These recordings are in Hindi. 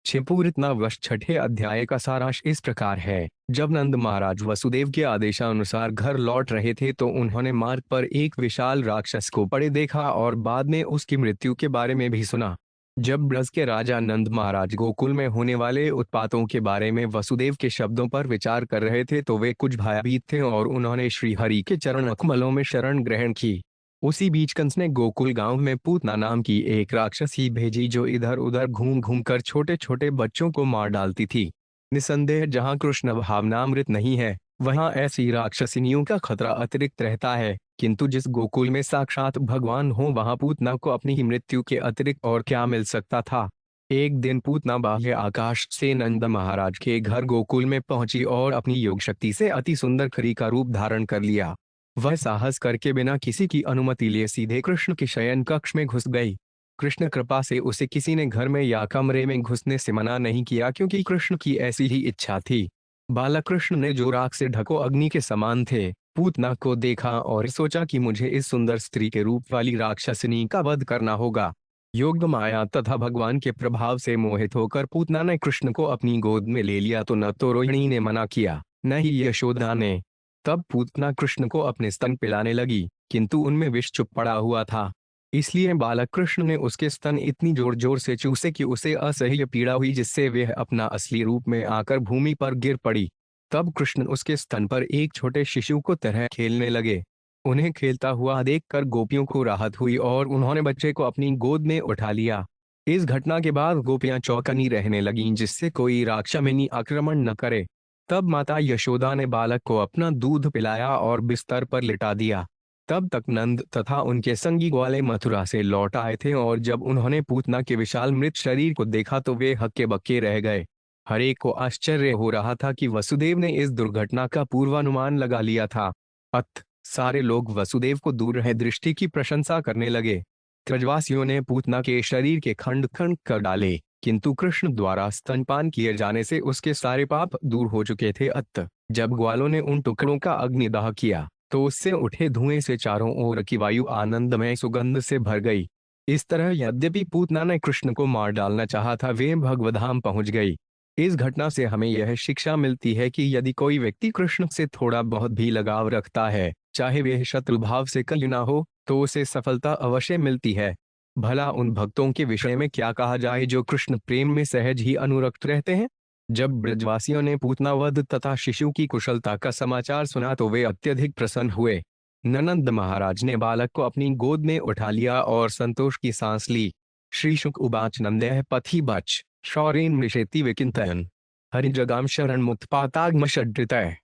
छिपुरितनावश छठे अध्याय का सारांश इस प्रकार है। जब नंद महाराज वसुदेव के आदेशानुसार घर लौट रहे थे तो उन्होंने मार्ग पर एक विशाल राक्षस को पड़े देखा और बाद में उसकी मृत्यु के बारे में भी सुना। जब ब्रज के राजा नंद महाराज गोकुल में होने वाले उत्पातों के बारे में वसुदेव के शब्दों पर विचार कर रहे थे तो वे कुछ भयभीत थे और उन्होंने श्रीहरि के चरण कमलों में शरण ग्रहण की। उसी बीच कंस ने गोकुल गांव में पूतना नाम की एक राक्षसी भेजी जो इधर उधर घूम घूम कर छोटे छोटे बच्चों को मार डालती थी। निसंदेह जहां कृष्ण भावनामृत नहीं है वहां ऐसी राक्षसिनियों का खतरा अतिरिक्त रहता है, किंतु जिस गोकुल में साक्षात भगवान हो वहां पूतना को अपनी ही मृत्यु के अतिरिक्त और क्या मिल सकता था। एक दिन पूतना बाह्य आकाश से नंद महाराज के घर गोकुल में पहुंची और अपनी योग शक्ति से अति सुंदर खरी का रूप धारण कर लिया। वह साहस करके बिना किसी की अनुमति लिए सीधे कृष्ण के शयन कक्ष में घुस गई। कृष्ण कृपा से उसे किसी ने घर में या कमरे में घुसने से मना नहीं किया क्योंकि कृष्ण की ऐसी ही इच्छा थी। बालक कृष्ण ने जो राख से ढको अग्नि के समान थे, पूतना को देखा और सोचा कि मुझे इस सुंदर स्त्री के रूप वाली राक्षसिनी का वध करना होगा। योग माया तथा भगवान के प्रभाव से मोहित होकर पूतना ने कृष्ण को अपनी गोद में ले लिया तो न तो रोहिणी ने मना किया न ही यशोदा ने। तब पूतना कृष्ण को अपने स्तन पिलाने लगी, किंतु उनमें विष चुप पड़ा हुआ था। इसलिए बालक कृष्ण ने उसके स्तन इतनी जोर जोर से चूसे कि उसे असह्य पीड़ा हुई, जिससे वह अपना असली रूप में आकर भूमि पर गिर पड़ी। तब कृष्ण उसके स्तन पर एक छोटे शिशु को तरह खेलने लगे। उन्हें खेलता हुआ देखकर गोपियों को राहत हुई और उन्होंने बच्चे को अपनी गोद में उठा लिया। इस घटना के बाद गोपियां चौकन्नी रहने लगीं जिससे कोई राक्षसनी आक्रमण न करे। तब माता यशोदा ने बालक को अपना दूध पिलाया और बिस्तर पर लिटा दिया। तब तक नंद तथा उनके संगी ग्वाले मथुरा से लौट आए थे और जब उन्होंने पूतना के विशाल मृत शरीर को देखा तो वे हक्के बक्के रह गए। हर एक को आश्चर्य हो रहा था कि वसुदेव ने इस दुर्घटना का पूर्वानुमान लगा लिया था। अत सारे लोग वसुदेव को दूर रहे दृष्टि की प्रशंसा करने लगे। ब्रजवासियों ने पूतना के शरीर के खंड खंड कर डाले, किंतु कृष्ण द्वारा स्तनपान किए जाने से उसके सारे पाप दूर हो चुके थे। अत जब ग्वालों ने उन टुकड़ों का अग्निदाह किया तो उससे उठे धुएं से चारों ओर की वायु आनंदमय सुगंध से भर गई। इस तरह यद्यपि पूतना ने कृष्ण को मार डालना चाहा था, वे भगवधाम पहुंच गई। इस घटना से हमें यह शिक्षा मिलती है कि यदि कोई व्यक्ति कृष्ण से थोड़ा बहुत भी लगाव रखता है, चाहे वह शत्रु भाव से क्यों ना हो, तो उसे सफलता अवश्य मिलती है। भला उन भक्तों के विषय में क्या कहा जाए जो कृष्ण प्रेम में सहज ही अनुरक्त रहते हैं। जब ब्रजवासियों ने पूतना वध तथा शिशु की कुशलता का समाचार सुना तो वे अत्यधिक प्रसन्न हुए। नंद महाराज ने बालक को अपनी गोद में उठा लिया और संतोष की सांस ली। श्री शुक उवाच नंदः पथि बच शौरेन मृषेति विकिंतयन् हरिजगाम शरण मुत्पाताग्मषड्रितः।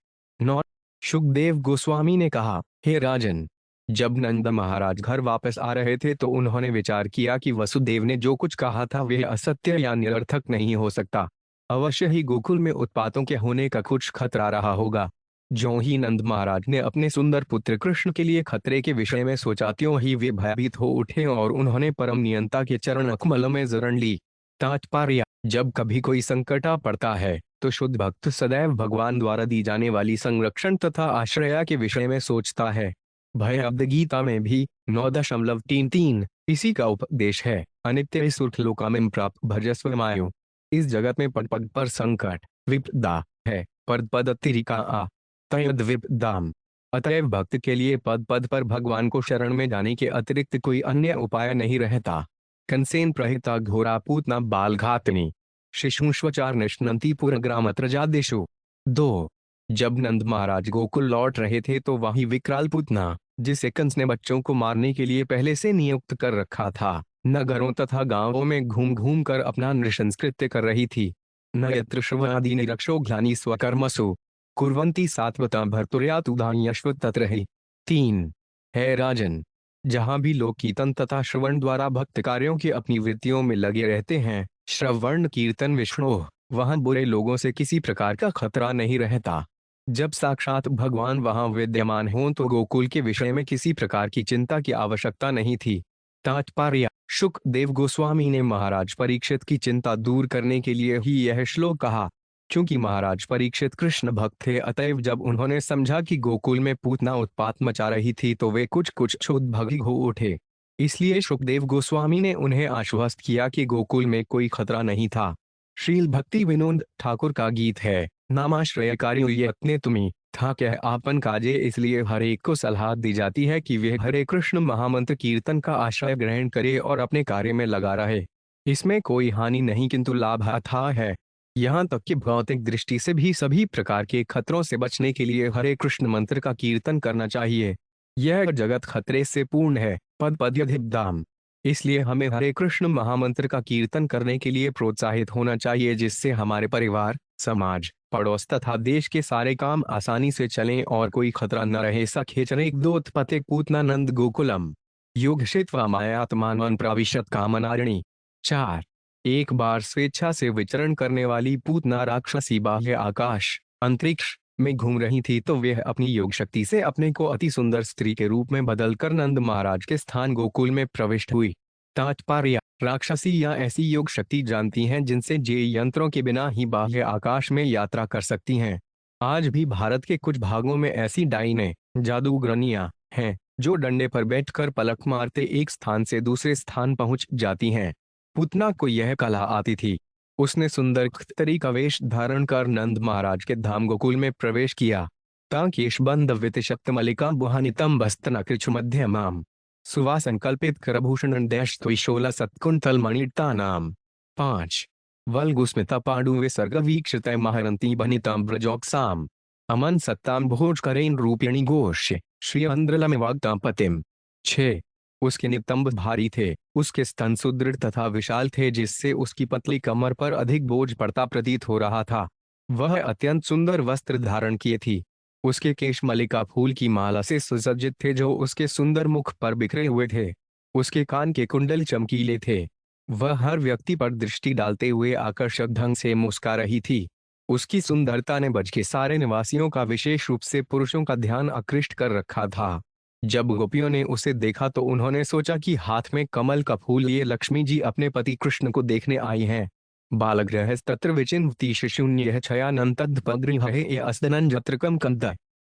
नौ शुकदेव गोस्वामी ने कहा, हे राजन, जब नंद महाराज घर वापस आ रहे थे तो उन्होंने विचार किया कि वसुदेव ने जो कुछ कहा था वह असत्य या निरर्थक नहीं हो सकता। अवश्य ही गोकुल में उत्पातों के होने का कुछ खतरा रहा होगा। ज्यों ही नंद महाराज ने अपने सुंदर पुत्र कृष्ण के लिए खतरे के विषय में सोचा त्यों ही वे भयभीत हो उठे और उन्होंने परम नियंता के चरण कमल में शरण ली। तात्पर्य, जब कभी कोई संकट आ पड़ता है तो शुद्ध भक्त सदैव भगवान द्वारा दी जाने वाली संरक्षण तथा आश्रय के विषय में सोचता है। भय अब्द गीता में भी 9.33 इसी का उपदेश है। अनित्य सुखलोकामिम प्राप्त भजस्व मायो। इस जगत में पद पद पर संकट विपदा है, पद पद अतिरिका आ तयद विपदाम। अतएव भक्त के लिए पद पद पर भगवान को शरण में जाने के अतिरिक्त कोई अन्य उपाय नहीं रहता। कंसेन प्रहिता घोरा पूतना बाल घातनी शिशुष्वचार निष्णंति पुरग्राम त्रजादेशु। 2 जब नंद महाराज गोकुल लौट रहे थे तो वहीं विकराल पूतना, जिसे कंस ने बच्चों को मारने के लिए पहले से नियुक्त कर रखा था, नगरों तथा गांवों में घूम घूम कर अपना नृशंसकृत्य कर रही थी। न यत्र श्रवणादि निरक्षो ग्लानि स्वकर्मसु कुर्वन्ति सात्वता भर्तुर्यातुधान्यश्व तत्र हि। 3 है राजन, जहां भी लोग कीर्तन तथा श्रवण द्वारा भक्त कार्यों की अपनी वृत्तियों में लगे रहते हैं, श्रवण कीर्तन विष्णु, वहां बुरे लोगों से किसी प्रकार का खतरा नहीं रहता। जब साक्षात भगवान वहां विद्यमान हों तो गोकुल के विषय में किसी प्रकार की चिंता की आवश्यकता नहीं थी। तात्पर्य, शुकदेव गोस्वामी ने महाराज परीक्षित की चिंता दूर करने के लिए ही यह श्लोक कहा। क्योंकि महाराज परीक्षित कृष्ण भक्त थे, अतएव जब उन्होंने समझा कि गोकुल में पूतना उत्पात मचा रही थी तो वे कुछ क्षुब्ध हो उठे। इसलिए शुकदेव गोस्वामी ने उन्हें आश्वस्त किया कि गोकुल में कोई खतरा नहीं था। श्रील भक्ति विनोद ठाकुर का गीत है। नामाश्रयकारी यत्ने तुम्ही था कह आपन काजे। इसलिए हर एक को सलाह दी जाती है कि वह हरे कृष्ण महामंत्र कीर्तन का आश्रय ग्रहण करे और अपने कार्य में लगा रहे। इसमें कोई हानि नहीं किंतु लाभ अथाह है। यहाँ तक कि भौतिक दृष्टि से भी सभी प्रकार के खतरों से बचने के लिए हरे कृष्ण मंत्र का कीर्तन करना चाहिए। यह जगत खतरे से पूर्ण है, पद पद यदिदाम। इसलिए हमें हरे कृष्ण महामंत्र का कीर्तन करने के लिए प्रोत्साहित होना चाहिए, जिससे हमारे परिवार, समाज, पड़ोस तथा देश के सारे काम आसानी से चलें और कोई खतरा न रहे। सखेचन दोत्पते पूतनानंद गोकुलम योगशित्वा मायात्मान प्रविशत कामनारिणी। 4। एक बार स्वेच्छा से विचरण करने वाली पूतना राक्षसी बाह्य आकाश अंतरिक्ष में घूम रही थी, तो वह अपनी योग शक्ति से अपने को अति सुंदर स्त्री के रूप में बदलकर नंद महाराज के स्थान गोकुल में प्रविष्ट हुई। तात्पर्य, राक्षसी या ऐसी योग शक्ति जानती हैं जिनसे जे यंत्रों के बिना ही बाह्य आकाश में यात्रा कर सकती हैं। आज भी भारत के कुछ भागों में ऐसी डाइनें, जादूगरनियां हैं जो डंडे पर बैठकर पलक मारते एक स्थान से दूसरे स्थान पहुंच जाती हैं। पूतना को यह कला आती थी। उसने सुंदर खच्चरी का वेश धारण कर नंद महाराज के धाम गोकुल में प्रवेश किया। ताकेश बंद वितिशक्त मलिका बुहानितम बस्तन कृछु मध्यमाम सुवासंकल्पित करभूषण दैश त्विशोला सत्कुंतल मणिता नाम। 5। वल्गुस्मिता पांडु विसर्ग वीक्षित महरंती बनिताम ब्रजोक्साम अमन सत्ताम भोज करेन रूपिणी घोष श्री अंद्रलमिवाग्ताम पतिम। 6। उसके नितंब भारी थे, उसके स्तन सुदृढ़ तथा विशाल थे, जिससे उसकी पतली कमर पर अधिक बोझ पड़ता प्रतीत हो रहा था। वह अत्यंत सुंदर वस्त्र धारण किए थी। उसके केश मल्लिका फूल की माला से सुसज्जित थे जो उसके सुंदर मुख पर बिखरे हुए थे। उसके कान के कुंडल चमकीले थे। वह हर व्यक्ति पर दृष्टि डालते हुए आकर्षक ढंग से मुस्कुरा रही थी। उसकी सुंदरता ने ब्रज के सारे निवासियों का, विशेष रूप से पुरुषों का ध्यान आकृष्ट कर रखा था। जब गोपियों ने उसे देखा तो उन्होंने सोचा कि हाथ में कमल का फूल लिए लक्ष्मी जी अपने पति कृष्ण को देखने आई हैं। बालगृह तत्र विचिन्वती शिशून्यः छयानन्तद्पगृहे अस्दनं जत्रकं कंद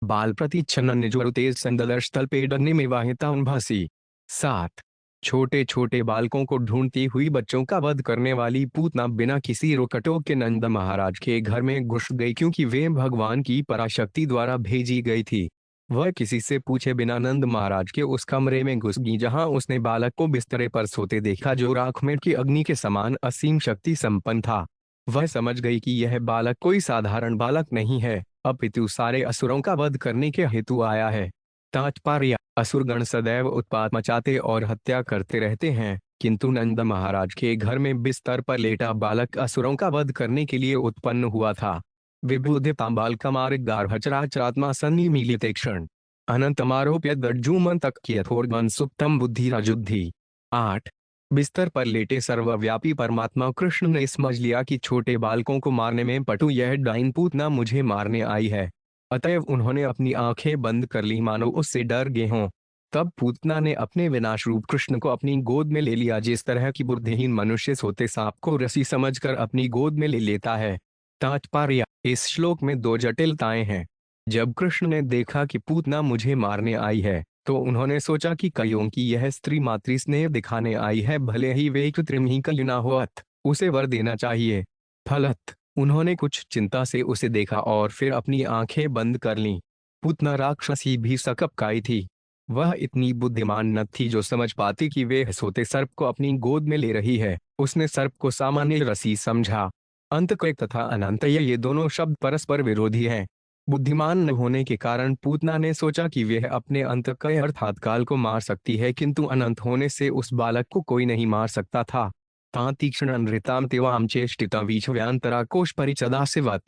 बाल प्रतिच्छन्न निज्वरुतेज संददर्श तल्पेडग्निमिवाहितां भासी। 7। छोटे छोटे बालकों को ढूंढती हुई बच्चों का वध करने वाली पूतना बिना किसी रोकटोक के नंद महाराज के घर में घुस गई, क्योंकि वे भगवान की पराशक्ति द्वारा भेजी गई थी। वह किसी से पूछे बिना नंद महाराज के उस कमरे में घुस गई जहां उसने बालक को बिस्तरे पर सोते देखा, जो राख में की अग्नि के समान असीम शक्ति संपन्न था। वह समझ गई कि यह बालक कोई साधारण बालक नहीं है, अपितु सारे असुरों का वध करने के हेतु आया है। तात्पर्य, असुरगण सदैव उत्पात मचाते और हत्या करते रहते हैं, किंतु नंद महाराज के घर में बिस्तर पर लेटा बालक असुरों का वध करने के लिए उत्पन्न हुआ था। विबुधितां बालकमार्गार्हचराचरात्मा सन्निमीलिते क्षण अनंतमारोप्य दर्जुमन तक यथोर्गन सुप्तम बुद्धिराजुद्धि। 8। बिस्तर पर लेटे सर्वव्यापी परमात्मा कृष्ण ने समझ लिया कि छोटे बालकों को मारने में पटु यह डाइन पूतना मुझे मारने आई है। अतएव उन्होंने अपनी आंखें बंद कर ली, मानो उससे डर गए हों। तब पूतना ने अपने विनाश रूप कृष्ण को अपनी गोद में ले लिया, जिस तरह की बुद्धिहीन मनुष्य सोते सांप को रस्सी समझकर अपनी गोद में ले लेता है। तात्पर्य, इस श्लोक में 2 जटिलताएं हैं। जब कृष्ण ने देखा कि पूतना मुझे मारने आई है, तो उन्होंने सोचा कि कईयों की यह स्त्री मातृ स्नेह दिखाने आई है, भले ही वे कृत्रिम कलिना होत, उसे वर देना चाहिए। फलत उन्होंने कुछ चिंता से उसे देखा और फिर अपनी आंखें बंद कर लीं। पूतना राक्षसी भी सकपकाई थी। वह इतनी बुद्धिमान न थी जो समझ पाती कि वे सोते सर्प को अपनी गोद में ले रही है। उसने सर्प को सामान्य रस्सी समझा। अंतकय तथा अनंतय, ये दोनों शब्द परस्पर विरोधी हैं। बुद्धिमान न होने के कारण पूतना ने सोचा कि वह अपने अंतकय अर्थात काल को मार सकती है, किंतु अनंत होने से उस बालक को कोई नहीं मार सकता था। तीक्ष्ण नृताम तेवाम चेष्टिता वीक्षव्यांतरा कोश परिचदासिवत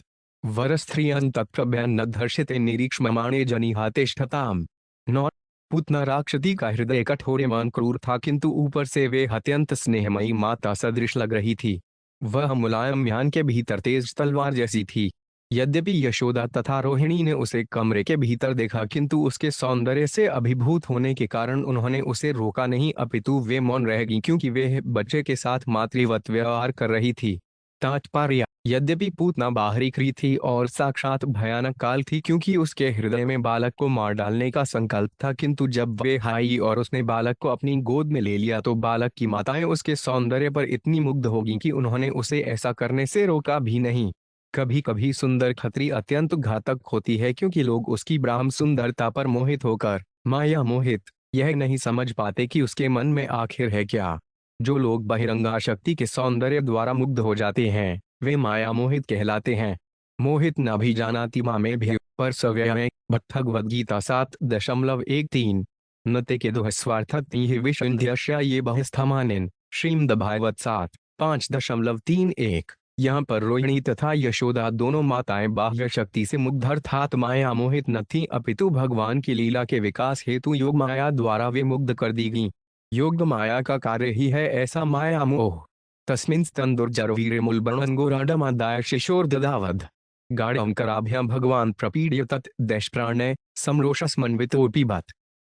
वरस्त्रियं तत्प्रभ्यं न धर्षिते निरीक्ष्यमाणे जनिहातेष्ठताम। 9। पूतना राक्षसी का हृदय कठोर एवं क्रूर था, किंतु ऊपर से वे अत्यंत स्नेहमयी माता सदृश लग रही थी। वह मुलायम म्यान के भीतर तेज तलवार जैसी थी। यद्यपि यशोदा तथा रोहिणी ने उसे कमरे के भीतर देखा, किंतु उसके सौंदर्य से अभिभूत होने के कारण उन्होंने उसे रोका नहीं, अपितु वे मौन रह गईं, क्योंकि वे बच्चे के साथ मातृवत व्यवहार कर रही थी। तात्पर्य: यद्यपि पूतना बाहरी क्री थी और साक्षात भयानक काल थी, क्योंकि उसके हृदय में बालक को मार डालने का संकल्प था, किंतु जब वे आई और उसने बालक को अपनी गोद में ले लिया तो बालक की माताएं उसके सौंदर्य पर इतनी मुग्ध होगी कि उन्होंने उसे ऐसा करने से रोका भी नहीं। कभी कभी सुंदर खत्री अत्यंत घातक होती है, क्योंकि लोग उसकी ब्राह्म सुंदरता पर मोहित होकर माया मोहित यह नहीं समझ पाते कि उसके मन में आखिर है क्या। जो लोग बहिरंगा शक्ति के सौंदर्य द्वारा मुग्ध हो जाते हैं वे माया मोहित कहलाते हैं। मोहित न भी जानाति मामे भी पर सव्यय में भगवद गीता 7.13 नते के दुस्वार्थी विषय ये बहुस्थमानिन श्रीमद भागवत 7.5.31। यहाँ पर रोहिणी तथा यशोदा दोनों माताएं बाह्य शक्ति से मुग्ध अर्थात माया मोहित न थीं, अपितु भगवान की लीला के विकास हेतु योग माया द्वारा वे मुग्ध कर दी गईं। योग माया का कार्य ही है ऐसा माया मोह। तस्मिन् स्तन्दुर्जरवीरमुल्बणङ्गोराडमादाय शिशोर्ददावध गाढ़ंकराभ्यां भगवान प्रपीड्य तत् दैशप्राणय समरोषस्मन्वितोऽपि बत।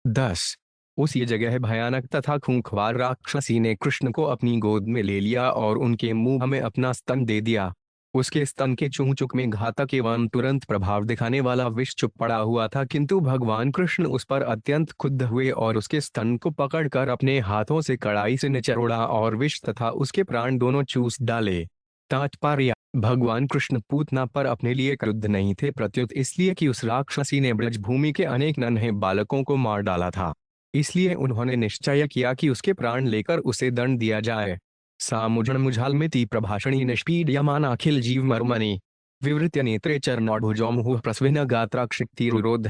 10। उसी जगह भयानक तथा खूंखार राक्षसी ने कृष्ण को अपनी गोद में ले लिया और उनके मुंह में अपना स्तन दे दिया। उसके स्तन के चूंचुक में घातक एवं तुरंत प्रभाव दिखाने वाला विष चुप पड़ा हुआ था, किंतु भगवान कृष्ण उस पर अत्यंत क्रुद्ध हुए और उसके स्तन को पकड़कर अपने हाथों से कड़ाई से निचोड़ा और विष तथा उसके प्राण दोनों चूस डाले। तात्पर्य: भगवान कृष्ण पूतना पर अपने लिए क्रुद्ध नहीं थे, प्रत्युत इसलिए कि उस राक्षसी ने ब्रजभूमि के अनेक नन्हे बालकों को मार डाला था। इसलिए उन्होंने निश्चय किया कि उसके प्राण लेकर उसे दंड दिया जाए। सामुजन मुझालमिति प्रभाषणी निष्पीड्यमानाखिल जीव मर्मणि विवृत्य नेत्रे चरणोढुजौमुहुः प्रस्विन गात्राक्षिक्तिरुरोध।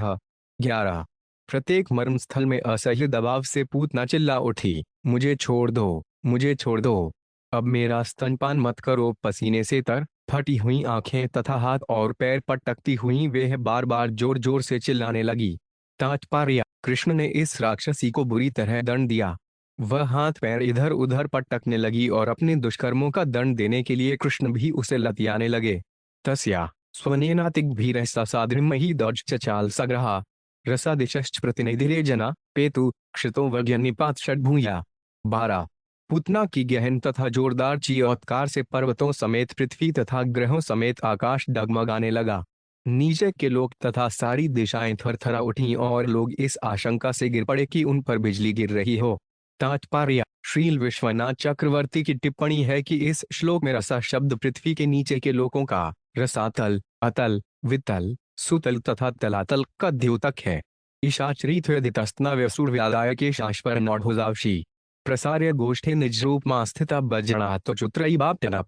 11। प्रत्येक मर्म स्थल में असह्य दबाव से पूतना चिल्ला उठी, मुझे छोड़ दो, मुझे छोड़ दो, अब मेरा स्तनपान मत करो। पसीने से तर फटी हुई आंखें तथा हाथ और पैर पटकती हुई वह बार बार जोर जोर से चिल्लाने लगी। तात्पर्य: कृष्ण ने इस राक्षसी को बुरी तरह दंड दिया। वह हाथ पैर इधर उधर पटकने लगी और अपने दुष्कर्मों का दंड देने के लिए कृष्ण भी उसे लतियाने लगे। तस्या स्वनेनातिग्भिरसाद्रिमहि दौज्चचाल सग्रहा रसादिशश्च प्रतिनिधिरे जना पेतु क्षितो वज्ञनिपात षड्भूया। 12। पूतना की गहन तथा जोरदार चीत्कार से पर्वतों समेत पृथ्वी तथा ग्रहों समेत आकाश डगमगाने लगा। नीचे के लोग तथा सारी दिशाएं थरथरा उठीं और लोग इस आशंका से गिर पड़े कि उन पर बिजली गिर रही हो। तात्पर्य: श्रील विश्वनाथ चक्रवर्ती की टिप्पणी है कि इस श्लोक में रसा शब्द पृथ्वी के नीचे के लोकों का रसातल, अतल, वितल, सुतल तथा तलातल का द्योतक है। ईशाचरित्व्यदितस्तनव्यसूर्व्यादाय के शाश्वर नौढुजावशी प्रसार्य गोष्ठे निजरूप मां स्थिता बज्रणात् चुत्रैवाप्यनप।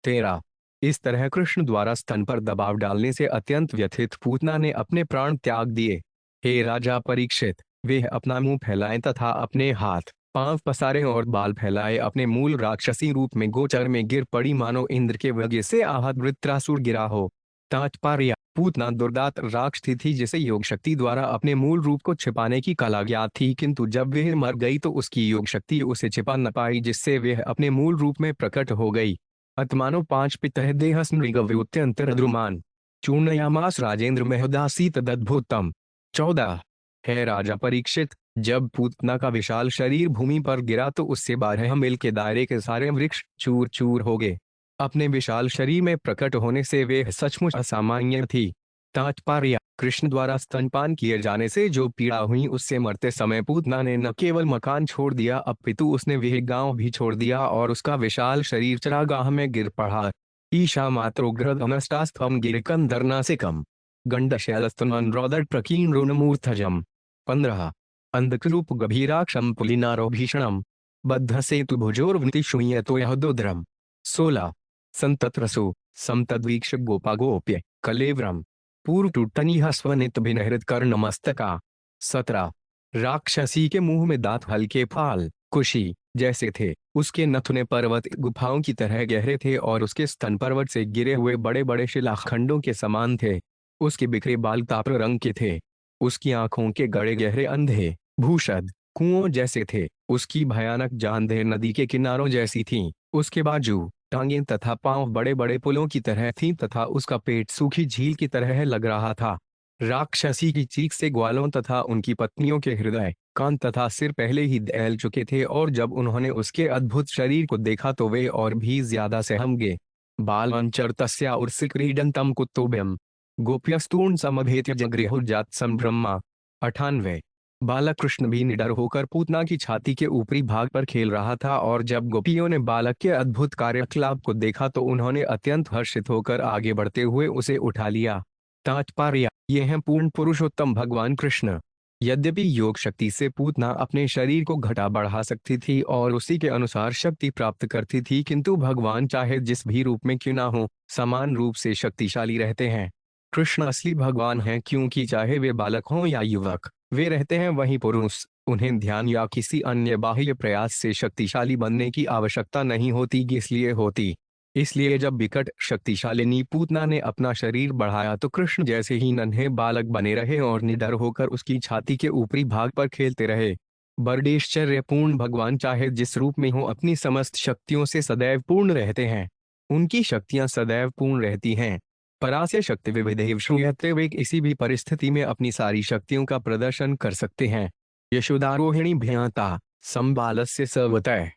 13। इस तरह कृष्ण द्वारा स्तन पर दबाव डालने से अत्यंत व्यथित पूतना ने अपने प्राण त्याग दिए। हे राजा परीक्षित, वे अपना मुंह फैलाएं तथा अपने हाथ पांव पसारे और बाल फैलाए अपने मूल राक्षसी रूप में गोचर में गिर पड़ी, मानो इंद्र के वज्र से आहत वृत्रासुर गिरा हो। तात्पर्य: पूतना दुर्दांत राक्षसी थी जिसे योग शक्ति द्वारा अपने मूल रूप को छिपाने की कला ज्ञात थी, किंतु जब वह मर गई तो उसकी योग शक्ति उसे छिपा न पाई, जिससे वह अपने मूल रूप में प्रकट हो गई। अतमानो 5 पितः देह स्मृगव्युत्यंतरद्रुमान चूर्णयामास राजेंद्र महोदासी तदद्भुतम। 14। है राजा परीक्षित, जब पूतना का विशाल शरीर भूमि पर गिरा तो उससे 12 मील के दायरे के सारे वृक्ष चूर चूर हो गए। अपने विशाल शरीर में प्रकट होने से वे सचमुच असामान्य थी। तात्पर्य: कृष्ण द्वारा स्तनपान किए जाने से जो पीड़ा हुई उससे मरते समय पूतना ने न केवल मकान छोड़ दिया अपितु उसने वह गांव भी छोड़ दिया और उसका विशाल शरीर चरागाह में गिर पड़ा। ईशा मात्रोग्रदनष्टास्थम गिरिकंदरनासिकम गंडशैलस्तनरोदर प्रकीर्णमूर्धजम। 15। अंधकरूप गभीराक्षम पुलिनारो भीषणम बद्ध सेतु भुजोर्वृति शूयतो यहदोदरम। 16। संतत्रसु समतद्वीक्ष गोपा गोप्य कलेवरम पूर्वटुटनीह स्वनित भिनहृत कर्णमस्तका। 17। राक्षसी के मुंह में दांत हल्के फाल कुशी जैसे थे, उसके नथुने पर्वत गुफाओं की तरह गहरे थे और उसके स्तन पर्वत से गिरे हुए बड़े बड़े शिलाखंडों के समान थे। उसके बिखरे बाल ताम्र रंग के थे। उसकी आंखों के गड़े गहरे अंधे भूषद कुओं जैसे थे। उसकी भयानक जानदेह नदी के किनारों जैसी थीं। उसके बाजू टांगें तथा पांव बड़े बड़े पुलों की तरह थीं तथा उसका पेट सूखी झील की तरह लग रहा था। राक्षसी की चीख से ग्वालों तथा उनकी पत्नियों के हृदय, कान तथा सिर पहले ही दहल चुके थे और जब उन्होंने उसके अद्भुत शरीर को देखा तो वे और भी ज्यादा सहम गए। बालंचर तस्या उर्सि क्रीडंतम कुतुभ्यम गोप्यस्तूर्ण समभेत्य जगृहुर्जात संभ्रमा। 98। बालक कृष्ण भी निडर होकर पूतना की छाती के ऊपरी भाग पर खेल रहा था और जब गोपियों ने बालक के अद्भुत कार्यकलाप को देखा तो उन्होंने अत्यंत हर्षित होकर आगे बढ़ते हुए उसे उठा लिया। तात्पर्य: ये हैं पूर्ण पुरुषोत्तम भगवान कृष्ण। यद्यपि योग शक्ति से पूतना अपने शरीर को घटा बढ़ा सकती थी और उसी के अनुसार शक्ति प्राप्त करती थी, किंतु भगवान चाहे जिस भी रूप में क्यों ना हो समान रूप से शक्तिशाली रहते हैं। कृष्ण असली भगवान हैं, क्योंकि चाहे वे बालक हों या युवक, वे रहते हैं वही पुरुष। उन्हें ध्यान या किसी अन्य बाह्य प्रयास से शक्तिशाली बनने की आवश्यकता नहीं होती, इसलिए जब विकट शक्तिशालिनी पूतना ने अपना शरीर बढ़ाया तो कृष्ण जैसे ही नन्हे बालक बने रहे और निडर होकर उसकी छाती के ऊपरी भाग पर खेलते रहे। बर्डेश्चर्यपूर्ण भगवान चाहे जिस रूप में हो अपनी समस्त शक्तियों से सदैव पूर्ण रहते हैं। उनकी शक्तियां सदैव पूर्ण रहती हैं। परास्य शक्ति विविधेव श्रूयते, वे किसी भी परिस्थिति में अपनी सारी शक्तियों का प्रदर्शन कर सकते हैं। यशोदारोहिणी भ्याता संबालस्य सवतः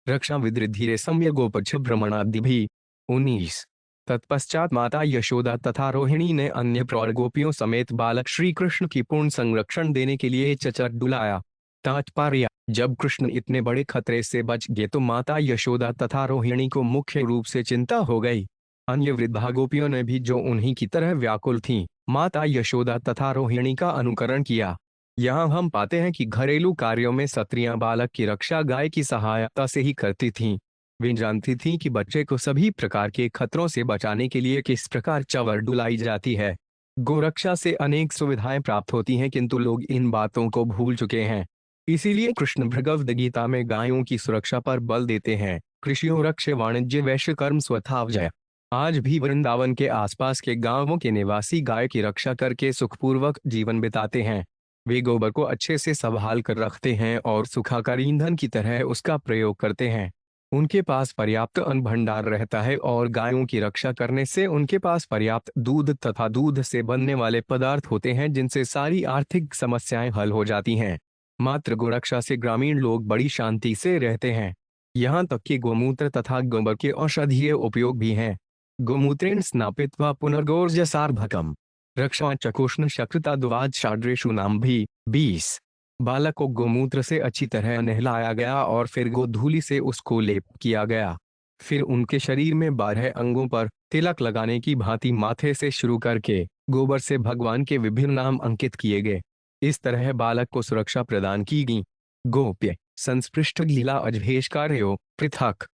रक्षा विदृधिरे सम्य गोपच्छ भ्रमणादि भी। 19। तत्पश्चात माता यशोदा तथा रोहिणी ने अन्य प्रौढ़ गोपियों समेत बालक श्री कृष्ण की पूर्ण संरक्षण देने के लिए चचर डुलाया। तात्पर्य: जब कृष्ण इतने बड़े खतरे से बच गए तो माता यशोदा तथा रोहिणी को मुख्य रूप से चिंता हो गई। अन्य वृद्धा गोपियों ने भी, जो उन्हीं की तरह व्याकुल थीं, माता यशोदा तथा रोहिणी का अनुकरण किया। यहाँ हम पाते हैं कि घरेलू कार्यों में स्त्रियां बालक की रक्षा गाय की सहायता से ही करती थीं। वे जानती थीं कि बच्चे को सभी प्रकार के खतरों से बचाने के लिए किस प्रकार चवर डुलाई जाती है। गोरक्षा से अनेक सुविधाएं प्राप्त होती हैं, किंतु लोग इन बातों को भूल चुके हैं। इसीलिए कृष्ण भगवद गीता में गायों की सुरक्षा पर बल देते हैं। कृषियों रक्ष वाणिज्य वैश्य कर्म स्वथावजय। आज भी वृंदावन के आसपास के गांवों के निवासी गाय की रक्षा करके सुखपूर्वक जीवन बिताते हैं। वे गोबर को अच्छे से संभाल कर रखते हैं और सुखाकर ईंधन की तरह उसका प्रयोग करते हैं। उनके पास पर्याप्त अन्न भंडार रहता है और गायों की रक्षा करने से उनके पास पर्याप्त दूध तथा दूध से बनने वाले पदार्थ होते हैं, जिनसे सारी आर्थिक समस्याएं हल हो जाती हैं। मात्र गोरक्षा से ग्रामीण लोग बड़ी शांति से रहते हैं। यहाँ तक कि गोमूत्र तथा गोबर के औषधीय उपयोग भी हैं। गोमूत्रेण स्नापित्वा पुनर्गोर्जसार्भकम रक्षा चकोष्ण शक्रता दुवाद शाड्रेशु नाम भी। 20। बालक को गोमूत्र से अच्छी तरह नहलाया गया और फिर गोधूली से उसको लेप किया गया। फिर उनके शरीर में 12 अंगों पर तिलक लगाने की भांति माथे से शुरू करके गोबर से भगवान के विभिन्न नाम अंकित किए गए। इस तरह बालक को सुरक्षा प्रदान की गई। गोप्य संस्पृष्ट लीला अजभेश कार्यो पृथक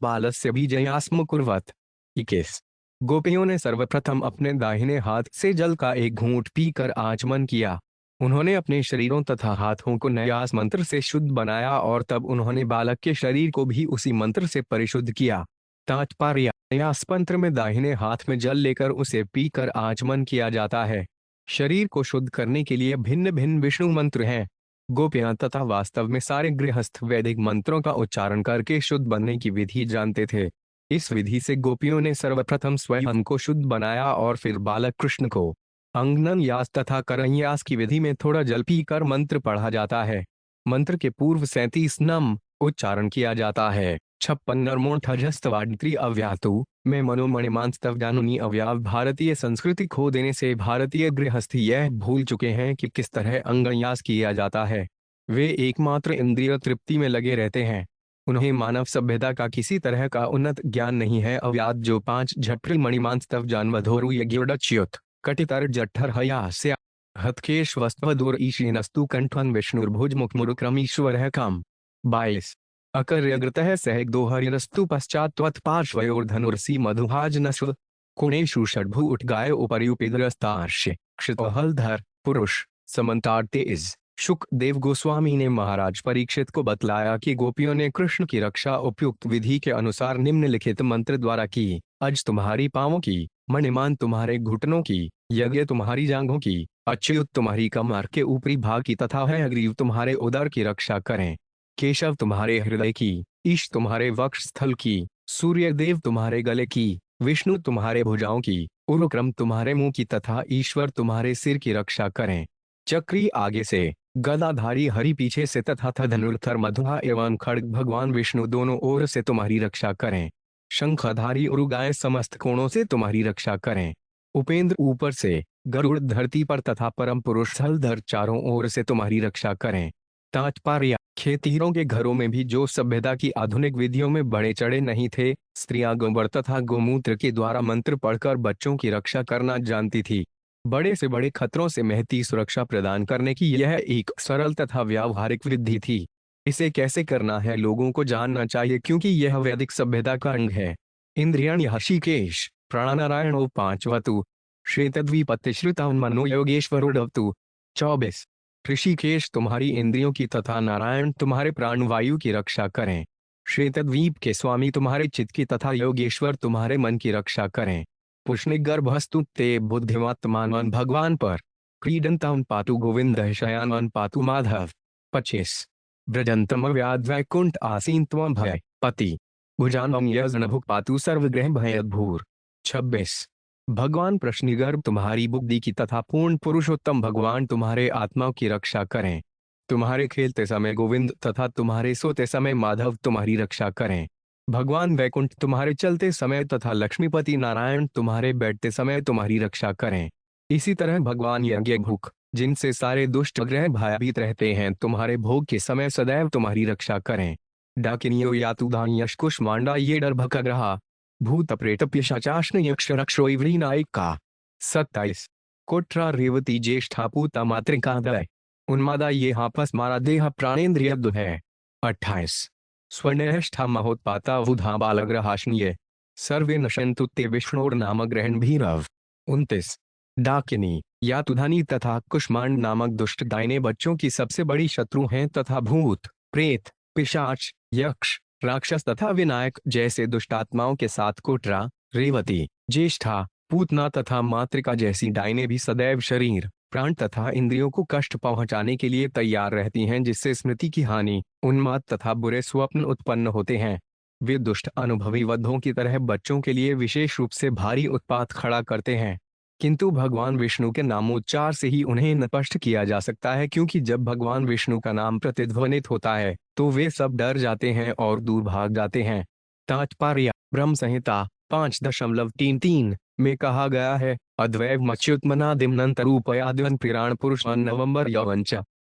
बालस्य बीजयास्म कुर्वत। 21। गोपियों ने सर्वप्रथम अपने दाहिने हाथ से जल का एक घूंट पीकर आचमन किया। उन्होंने अपने शरीरों तथा हाथों को न्यास मंत्र से शुद्ध बनाया और तब उन्होंने बालक के शरीर को भी उसी मंत्र से परिशुद्ध किया। तात्पर्य: न्यास मंत्र में दाहिने हाथ में जल लेकर उसे पीकर आचमन किया जाता है। शरीर को शुद्ध करने के लिए भिन्न भिन्न विष्णु मंत्र हैं। गोपियां तथा वास्तव में सारे गृहस्थ वैदिक मंत्रों का उच्चारण करके शुद्ध बनने की विधि जानते थे। इस विधि से गोपियों ने सर्वप्रथम स्वयं को शुद्ध बनाया और फिर बालक कृष्ण को अंगनन यास तथा करन्यास की विधि में थोड़ा जल पीकर मंत्र पढ़ा जाता है। मंत्र के पूर्व 37 नम उच्चारण किया जाता है। 56 नर्मोठजस्तवाड्री अव्यातु में मनोमणिमांस्तव जानुनी अव्याव। भारतीय संस्कृति खो देने से भारतीय गृहस्थी यह भूल चुके हैं कि किस तरह अंगन्यास किया जाता है। वे एकमात्र इंद्रिय तृप्ति में लगे रहते हैं। उन्हें मानव सभ्यता का किसी तरह का उन्नत ज्ञान नहीं है। अव्यात जो 5 झट्रिल मणिमांस्तव जानवधोरु यज्ञोडच्युत कटितर जठर हयास्य हतकेश वस्त्वदूर ईशीनस्तु कंठन विष्णुर्भुज मुखमुरुक्रमीश्वर काम। 22। अकर्यग्रतः सहक दोहरिरस्तु पश्चात्वत्पार्श्वयोर्धनुर्सी मधुहाजनस्व कुणेषु षड्भु उठगाय उपर्युपिदरस्तार्ष्य क्षितहलधर पुरुष समन्तार्तेज। शुकदेव गोस्वामी ने महाराज परीक्षित को बतलाया कि गोपियों ने कृष्ण की रक्षा उपयुक्त विधि के अनुसार निम्नलिखित मंत्र द्वारा की। अज तुम्हारी पांवों की, मणिमान तुम्हारे घुटनों की, यज्ञ तुम्हारी जांघों की, अच्युत तुम्हारी कमर के ऊपरी भाग की तथा हयग्रीव तुम्हारे उदर की रक्षा करें। केशव तुम्हारे हृदय की, ईश तुम्हारे वक्ष स्थल की, सूर्य देव तुम्हारे गले की, विष्णु तुम्हारे भुजाओं की, उरुक्रम तुम्हारे मुंह की तथा ईश्वर तुम्हारे सिर की रक्षा करें। चक्री आगे से, गदाधारी हरि पीछे से तथा धनुर्धर मधुहा एवं खड्ग भगवान विष्णु दोनों ओर से तुम्हारी रक्षा करें। शंखधारी उरुगाएं समस्त कोणों से तुम्हारी रक्षा करें। उपेंद्र ऊपर से, गरुड़ धरती पर तथा परम पुरुष हलधर चारों ओर से तुम्हारी रक्षा करें। तात्पर्य, खेतीरों के घरों में भी जो सभ्यता की आधुनिक विधियों में बड़े चढ़े नहीं थे, स्त्रियां गोबर तथा गोमूत्र के द्वारा मंत्र पढ़कर बच्चों की रक्षा करना जानती थी। बड़े से बड़े खतरों से महती सुरक्षा प्रदान करने की यह एक सरल तथा व्यावहारिक विधि थी। इसे कैसे करना है लोगों को जानना चाहिए, क्योंकि यह वैदिक सभ्यता का अंग है। इंद्रियाणि हर्षिकेश प्राणनारायणो पांचवतु श्वेतद्वीपतिश्रुता मनो योगेश्वरोडवतु। 24। ऋषिकेश तुम्हारी इंद्रियों की तथा नारायण तुम्हारे प्राणवायु की रक्षा करें। श्वेतद्वीप के स्वामी तुम्हारे चित्त की तथा योगेश्वर तुम्हारे मन की रक्षा करें। पुष्णिगर्भस्तु ते बुद्धिमत्तमान भगवान पर क्रीडंतां पातु गोविंद शयानन पातु माधव। 25। ब्रजंतम व्याध वैकुंठ आसीन त्वं भय पति भुजानम यजनभुक पातु सर्वग्रह भयद्भूर। 26। भगवान प्रश्निगर्भ तुम्हारी बुद्धि की तथा पूर्ण पुरुषोत्तम भगवान तुम्हारे आत्माओं की रक्षा करें। तुम्हारे खेलते समय गोविंद तथा तुम्हारे सोते समय माधव तुम्हारी रक्षा करें। भगवान वैकुंठ तुम्हारे चलते समय तथा लक्ष्मीपति नारायण तुम्हारे बैठते समय तुम्हारी रक्षा करें। इसी तरह भगवान यज्ञभुक जिनसे सारे दुष्ट ग्रह भयभीत रहते हैं, तुम्हारे भोग के समय सदैव तुम्हारी रक्षा करें। डाकिनियो यातुदान्यश कुष्मांडा ये डर्भकग्रहा भूत प्रेत पिशाचाश्न यक्ष रक्षोइव्री नायिका। 27। कोट्रा रेवती ज्येष्ठा पूता मातृका दय उन्मादा ये हापस मारा देह प्राणेन्द्रिय है। 28। स्वर्णेष्ठा महोत्पाता वुधा बालग्रहाशनीय सर्वे नशंतु ते विष्णोर नाम ग्रहण भीरव। 29। डाकिनी यातुधानी तथा कुष्मांड नामक दुष्ट दाइने बच्चों की सबसे बड़ी शत्रु हैं तथा भूत प्रेत पिशाच यक्ष राक्षस तथा विनायक जैसे दुष्टात्माओं के साथ कोटरा रेवती ज्येष्ठा पूतना तथा मातृका जैसी डाइने भी सदैव शरीर प्राण तथा इंद्रियों को कष्ट पहुंचाने के लिए तैयार रहती हैं, जिससे स्मृति की हानि उन्माद तथा बुरे स्वप्न उत्पन्न होते हैं। वे दुष्ट अनुभवी वधों की तरह बच्चों के लिए विशेष रूप से भारी उत्पात खड़ा करते हैं, किंतु भगवान विष्णु के नामोच्चार से ही उन्हें नष्ट किया जा सकता है, क्योंकि जब भगवान विष्णु का नाम प्रतिध्वनित होता है तो वे सब डर जाते हैं और दूर भाग जाते हैं। तात्पर्य, ब्रह्म संहिता 5.33 में कहा गया है, अद्वैव मच्युत्मनादिमनंतरूपयाद्वन पुराण पुरुष नवंबर यवंच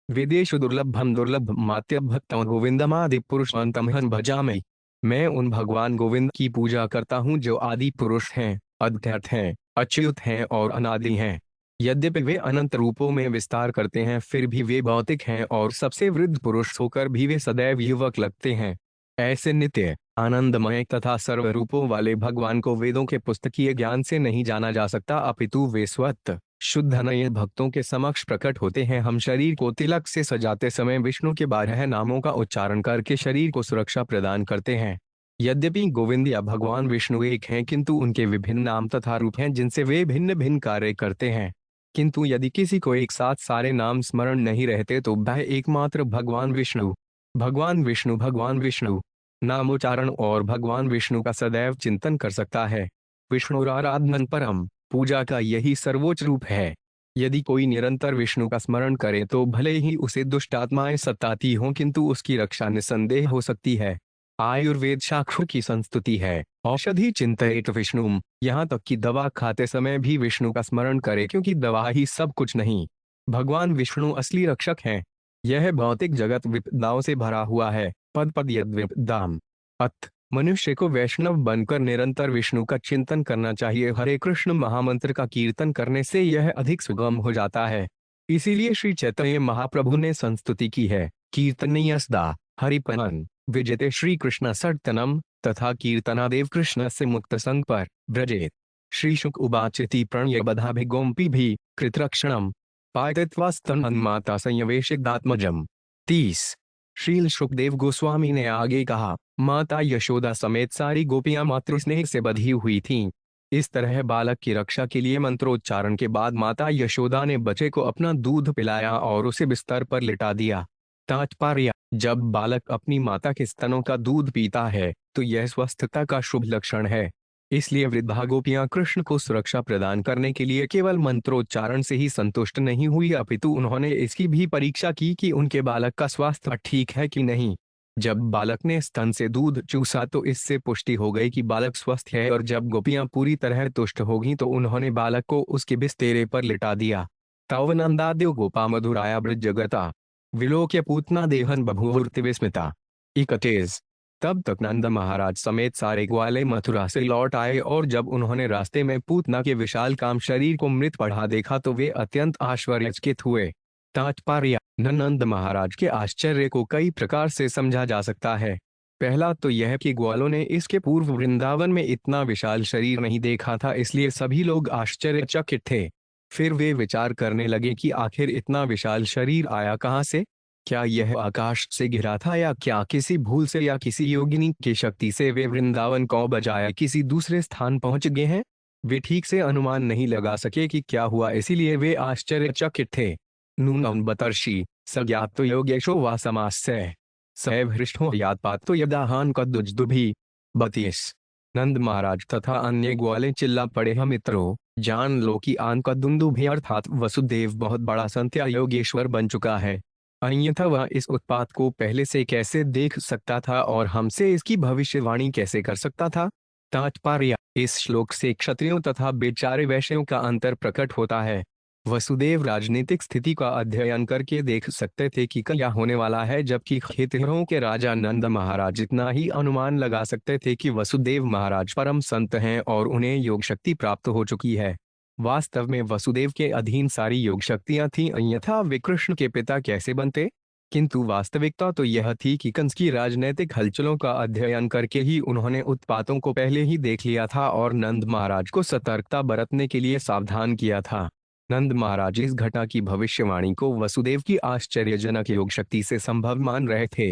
वेदेशु दुर्लभम दुर्लभ मात्यभक्तम गोविंदमादि पुरुषवंतमहं भजामि। मैं उन भगवान गोविंद की पूजा करता हूँ जो आदि पुरुष हैं, अद्वैत हैं, अच्युत हैं और अनादि हैं। यद्यपि वे अनंत रूपों में विस्तार करते हैं, फिर भी वे भौतिक हैं और सबसे वृद्ध पुरुष होकर भी वे सदैव युवक लगते हैं। ऐसे नित्य आनंदमय तथा सर्व रूपों वाले भगवान को वेदों के पुस्तकीय ज्ञान से नहीं जाना जा सकता, अपितु वे स्वतः शुद्ध नये भक्तों के समक्ष प्रकट होते हैं। हम शरीर को तिलक से सजाते समय विष्णु के 12 नामों का उच्चारण करके शरीर को सुरक्षा प्रदान करते हैं। यद्यपि गोविंद या भगवान विष्णु एक हैं, किंतु उनके विभिन्न नाम तथा रूप हैं जिनसे वे भिन्न भिन्न कार्य करते हैं। किंतु यदि किसी को एक साथ सारे नाम स्मरण नहीं रहते तो वह एकमात्र भगवान विष्णु नामोच्चारण और भगवान विष्णु का सदैव चिंतन कर सकता है। विष्णुराराधनं परम पूजा का यही सर्वोच्च रूप है। यदि कोई निरंतर विष्णु का स्मरण करे तो भले ही उसे दुष्ट आत्माएं सताती हों, किंतु उसकी रक्षा निसंदेह हो सकती है। आयुर्वेद शास्त्र की संस्तुति है, औषधि चिंतयेत विष्णुम, यहाँ तक कि दवा खाते समय भी विष्णु का स्मरण करे, क्योंकि दवा ही सब कुछ नहीं, भगवान विष्णु असली रक्षक हैं। यह भौतिक जगत विपदाओं से भरा हुआ है, पद पद यद विपदाम। अत मनुष्य को वैष्णव बनकर निरंतर विष्णु का चिंतन करना चाहिए। हरे कृष्ण महामंत्र का कीर्तन करने से यह अधिक सुगम हो जाता है। इसीलिए श्री चैतन्य महाप्रभु ने संस्तुति की है, कीर्तनीयसदा हरिपनन विजयते श्री कृष्ण सटतनम तथा कीर्तनादेव कृष्ण से मुक्त संग पर ब्रजेत। श्री शुक उवाचति प्रणय बधाभिगोम्पी भी कृतरक्षणम पायतत्वास्तन माता संयवेशिदात्मजम। 30। श्रील शुकदेव गोस्वामी ने आगे कहा, माता यशोदा समेत सारी गोपियां मातृस्नेह से बधी हुई थीं। इस तरह बालक की रक्षा के लिए मंत्रोच्चारण के बाद माता यशोदा ने बच्चे को अपना दूध पिलाया और उसे बिस्तर पर लिटा दिया। तात्पर्य, जब बालक अपनी माता के स्तनों का दूध पीता है तो यह स्वस्थता का शुभ लक्षण है। इसलिए वृद्धा गोपियां कृष्ण को सुरक्षा प्रदान करने के लिए केवल मंत्रोच्चारण से ही संतुष्ट नहीं हुई, अपितु उन्होंने इसकी भी परीक्षा की कि उनके बालक का स्वास्थ्य ठीक है कि नहीं। जब बालक ने स्तन से दूध चूसा तो इससे पुष्टि हो गई कि बालक स्वस्थ है, और जब गोपियां पूरी तरह तुष्ट होगी तो उन्होंने बालक को उसके बिस्तेरे पर लिटा दिया। तव नंदाद्यो गोपा मधुराया ब्रज जगता विलोक्य पूतना देहन बभूवुर्ति विस्मिता। 31। तब तक नंद महाराज समेत सारे ग्वाले मथुरा से लौट आए, और जब उन्होंने रास्ते में पूतना के विशाल काम शरीर को मृत पड़ा देखा तो वे अत्यंत आश्चर्यचकित हुए। तात्पर्य: नंद महाराज के आश्चर्य को कई प्रकार से समझा जा सकता है। पहला तो यह कि ग्वालों ने इसके पूर्व वृंदावन में इतना विशाल शरीर नहीं देखा था, इसलिए सभी लोग आश्चर्यचकित थे। फिर वे विचार करने लगे कि आखिर इतना विशाल शरीर आया कहाँ से? क्या यह आकाश से घिरा था, या क्या किसी भूल से या किसी योगिनी की शक्ति से वे वृंदावन को बजाय किसी दूसरे स्थान पहुंच गए हैं? वे ठीक से अनुमान नहीं लगा सके कि क्या हुआ, इसीलिए वे आश्चर्यचकित थे। नूनम बतर्षि सज्ञातो योगेशो वा समास्य सैभृष्टो यात्पातो यदाहान कद्दुज्दुभि। 32। नंद महाराज तथा अन्य ग्वाले चिल्ला पड़े, हम मित्रों, जान लो कि आन कद्दुंदुभि अर्थात वसुदेव बहुत बड़ा संत या योगेश्वर बन चुका है। अन्यथा वह इस उत्पात को पहले से कैसे देख सकता था और हमसे इसकी भविष्यवाणी कैसे कर सकता था? तात्पर्य: इस श्लोक से क्षत्रियों तथा बेचारे वैश्यों का अंतर प्रकट होता है। वसुदेव राजनीतिक स्थिति का अध्ययन करके देख सकते थे कि क्या होने वाला है, जबकि खेतिहरों के राजा नंद महाराज इतना ही अनुमान लगा सकते थे कि वसुदेव महाराज परम संत हैं और उन्हें योग शक्ति प्राप्त हो चुकी है। वास्तव में वसुदेव के अधीन सारी योग शक्तियां थीं, अन्यथा वे कृष्ण के पिता कैसे बनते? किंतु वास्तविकता तो यह थी कि कंस की राजनैतिक हलचलों का अध्ययन करके ही उन्होंने उत्पातों को पहले ही देख लिया था और नंद महाराज को सतर्कता बरतने के लिए सावधान किया था। नंद महाराज इस घटना की भविष्यवाणी को वसुदेव की आश्चर्यजनक योग शक्ति से संभव मान रहे थे।